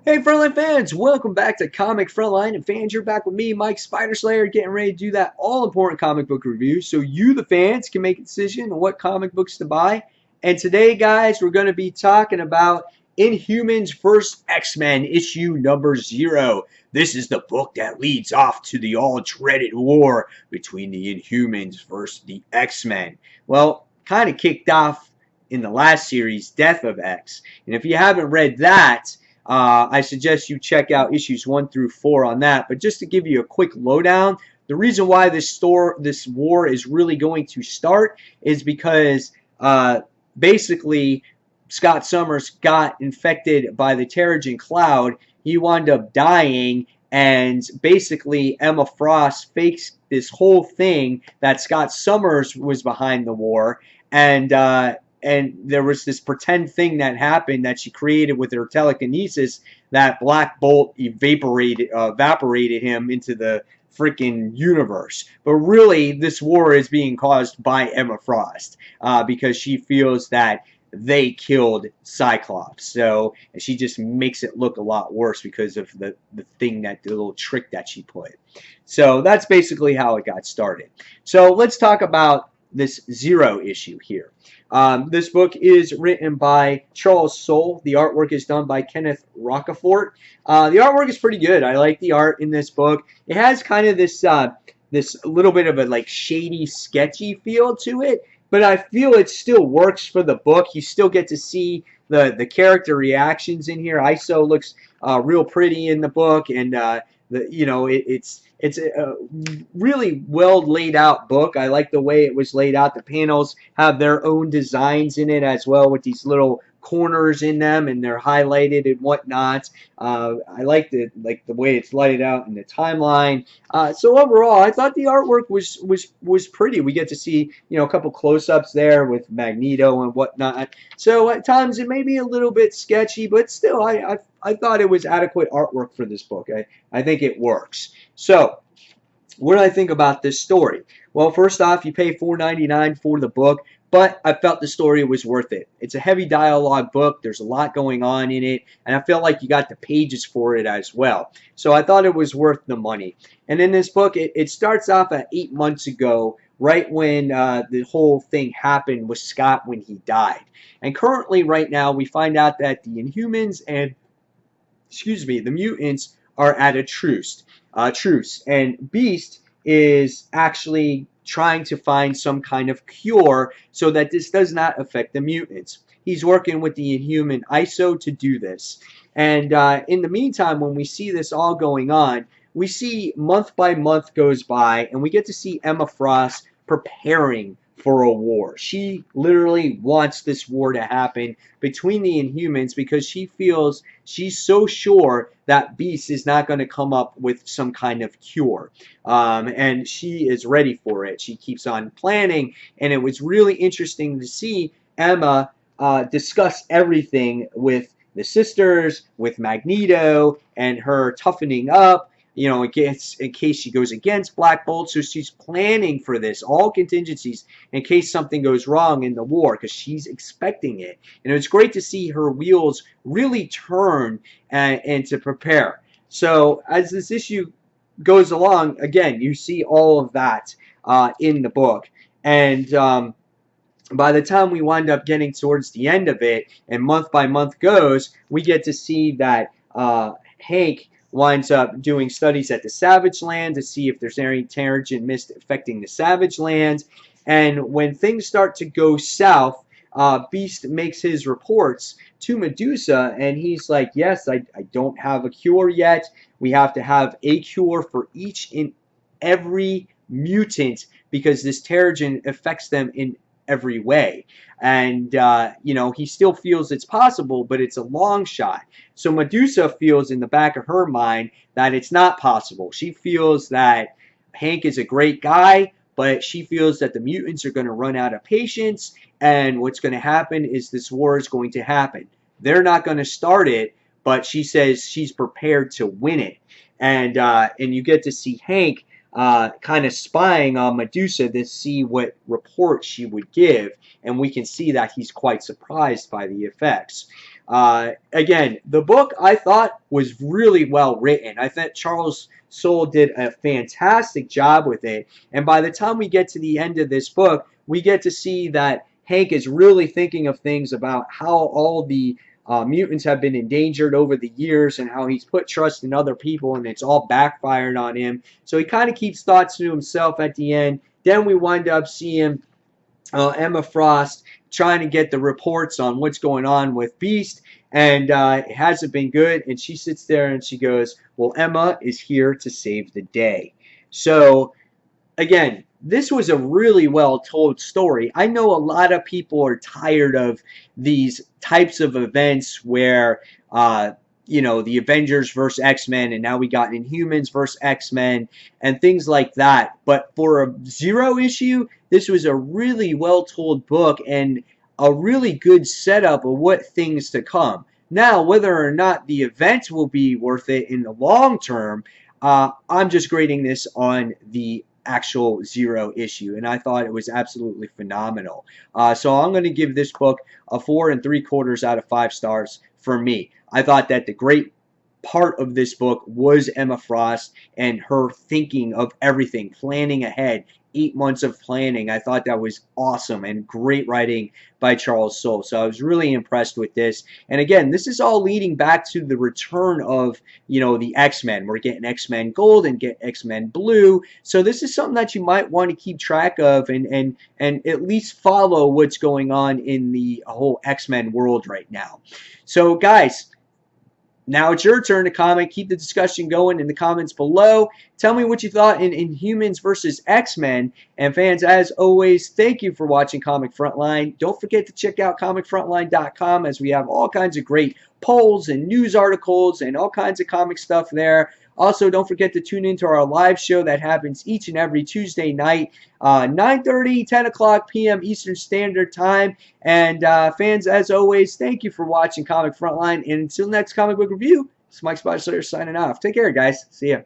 Hey Frontline fans, welcome back to Comic Frontline. And fans, you're back with me, Mike Spider Slayer, getting ready to do that all-important comic book review so you, the fans, can make a decision on what comic books to buy. And today, guys, we're going to be talking about Inhumans vs. X-Men issue number 0. This is the book that leads off to the all-dreaded war between the Inhumans versus the X-Men. Well, kind of kicked off in the last series, Death of X. And if you haven't read that, I suggest you check out issues 1 through 4 on that. But just to give you a quick lowdown, the reason why this war is really going to start is because basically Scott Summers got infected by the Terrigen Cloud. He wound up dying, and basically Emma Frost fakes this whole thing that Scott Summers was behind the war, and there was this pretend thing that happened that she created with her telekinesis that Black Bolt evaporated him into the freaking universe. But really, this war is being caused by Emma Frost because she feels that they killed Cyclops. So she just makes it look a lot worse because of the little trick that she put. So that's basically how it got started. So let's talk about this 0 issue here. This book is written by Charles Soule. The artwork is done by Kenneth Rocafort. The artwork is pretty good. I like the art in this book. It has kind of this little bit of a like shady, sketchy feel to it, but I feel it still works for the book. You still get to see the character reactions in here. ISO looks real pretty in the book, and it's a really well laid out book. I like the way it was laid out. The panels have their own designs in it as well, with these little corners in them, and they're highlighted and whatnot. I like the way it's laid out in the timeline. So overall, I thought the artwork was pretty. We get to see a couple close-ups there with Magneto and whatnot. So at times it may be a little bit sketchy, but still I thought it was adequate artwork for this book. I think it works. So what do I think about this story? Well, first off, you pay $4.99 for the book, but I felt the story was worth it. It's a heavy dialogue book. There's a lot going on in it, and I felt like you got the pages for it as well. So I thought it was worth the money. And in this book, it starts off at 8 months ago, right when the whole thing happened with Scott when he died. And currently, right now, we find out that the Inhumans and, the mutants are at a truce. And Beast is actually trying to find some kind of cure so that this does not affect the mutants. He's working with the Inhuman ISO to do this. And in the meantime, when we see this all going on, we see month by month goes by, and we get to see Emma Frost preparing for a war. She literally wants this war to happen between the Inhumans because she feels she's so sure that Beast is not going to come up with some kind of cure. And she is ready for it. She keeps on planning, and it was really interesting to see Emma discuss everything with the sisters, with Magneto, and her toughening up, in case she goes against Black Bolt. So she's planning for this, all contingencies, in case something goes wrong in the war, because she's expecting it. And it's great to see her wheels really turn and to prepare. So as this issue goes along, again, you see all of that in the book. And by the time we wind up getting towards the end of it, and month by month goes, we get to see that Hank winds up doing studies at the Savage Land to see if there's any Terrigen mist affecting the Savage Land. And when things start to go south, Beast makes his reports to Medusa, and he's like, yes, I don't have a cure yet. We have to have a cure for each and every mutant because this Terrigen affects them in every way. And he still feels it's possible, but it's a long shot. So Medusa feels in the back of her mind that it's not possible. She feels that Hank is a great guy, but she feels that the mutants are going to run out of patience, and what's going to happen is this war is going to happen. They're not going to start it, but she says she's prepared to win it. And you get to see Hank kind of spying on Medusa to see what report she would give, and we can see that he's quite surprised by the effects. Again, the book I thought was really well written. I thought Charles Soule did a fantastic job with it. And by the time we get to the end of this book, we get to see that Hank is really thinking of things about how all the mutants have been endangered over the years and how he's put trust in other people and it's all backfired on him. So he kind of keeps thoughts to himself at the end. Then we wind up seeing Emma Frost trying to get the reports on what's going on with Beast, and it hasn't been good. And she sits there and she goes, well, Emma is here to save the day. So again, this was a really well told story. I know a lot of people are tired of these types of events where you know, the Avengers versus X-Men, and now we got Inhumans versus X-Men and things like that. But for a Zero issue, this was a really well told book and a really good setup of what things to come. Now, whether or not the events will be worth it in the long term, I'm just grading this on the actual Zero issue, and I thought it was absolutely phenomenal. So I'm going to give this book a 4 3/4 out of 5 stars for me. I thought that the great part of this book was Emma Frost and her thinking of everything, planning ahead, 8 months of planning. I thought that was awesome and great writing by Charles Soule. So I was really impressed with this. And again, this is all leading back to the return of, you know, the X-Men. We're getting X-Men Gold and get X-Men Blue. So this is something that you might want to keep track of and at least follow what's going on in the whole X-Men world right now. So guys, now it's your turn to comment. Keep the discussion going in the comments below. Tell me what you thought in Inhumans versus X-Men. And fans, as always, thank you for watching Comic Frontline. Don't forget to check out comicfrontline.com as we have all kinds of great polls and news articles and all kinds of comic stuff there. Also, don't forget to tune into our live show that happens each and every Tuesday night, 9:30, 10 o'clock p.m. Eastern Standard Time. And fans, as always, thank you for watching Comic Frontline. And until next comic book review, it's Mike Spider signing off. Take care, guys. See ya.